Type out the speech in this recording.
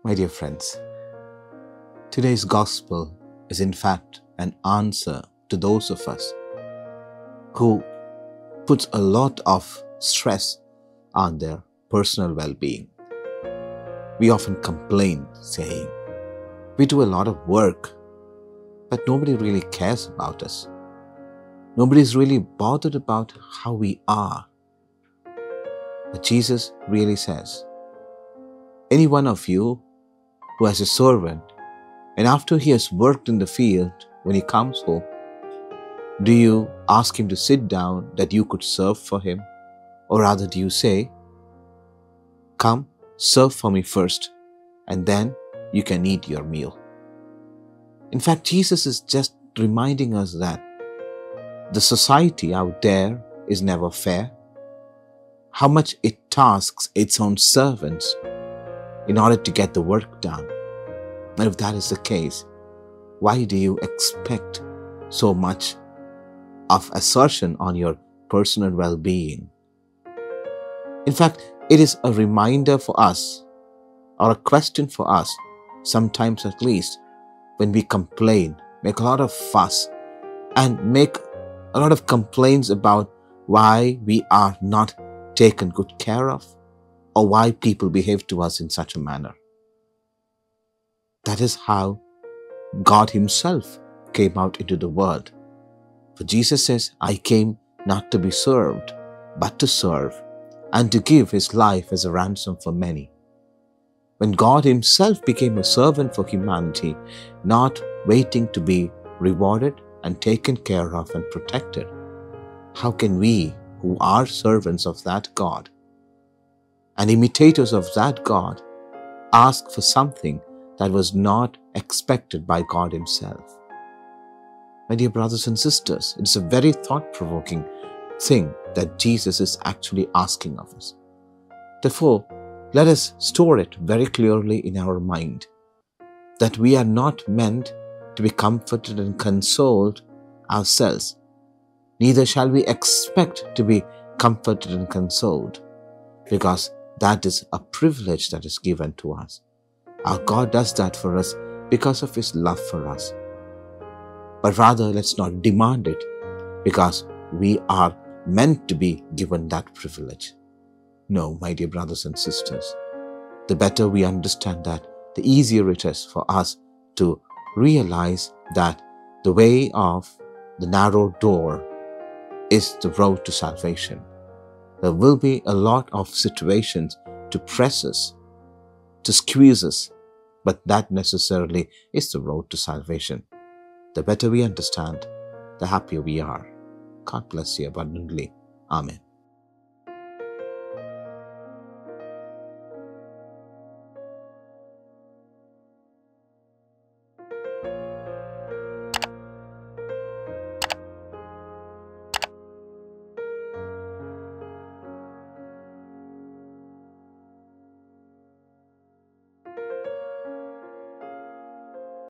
My dear friends, today's gospel is in fact an answer to those of us who puts a lot of stress on their personal well-being. We often complain saying, we do a lot of work, but nobody really cares about us. Nobody is really bothered about how we are. But Jesus really says, any one of you who has a servant, and after he has worked in the field, when he comes home, do you ask him to sit down that you could serve for him? Or rather do you say, come, serve for me first, and then you can eat your meal? In fact, Jesus is just reminding us that the society out there is never fair. How much it tasks its own servants in order to get the work done. And if that is the case, why do you expect so much of assertion on your personal well-being? In fact, it is a reminder for us, or a question for us, sometimes at least, when we complain, make a lot of fuss, and make a lot of complaints about why we are not taken good care of, or why people behave to us in such a manner. That is how God Himself came out into the world. For Jesus says, I came not to be served, but to serve, and to give His life as a ransom for many. When God Himself became a servant for humanity, not waiting to be rewarded and taken care of and protected, how can we, who are servants of that God and imitators of that God, ask for something that was not expected by God Himself? My dear brothers and sisters, it's a very thought-provoking thing that Jesus is actually asking of us. Therefore, let us store it very clearly in our mind that we are not meant to be comforted and consoled ourselves. Neither shall we expect to be comforted and consoled, because that is a privilege that is given to us. Our God does that for us because of His love for us. But rather, let's not demand it, because we are meant to be given that privilege. No, my dear brothers and sisters, the better we understand that, the easier it is for us to realize that the way of the narrow door is the road to salvation. There will be a lot of situations to press us, to squeeze us, but that necessarily is the road to salvation. The better we understand, the happier we are. God bless you abundantly. Amen.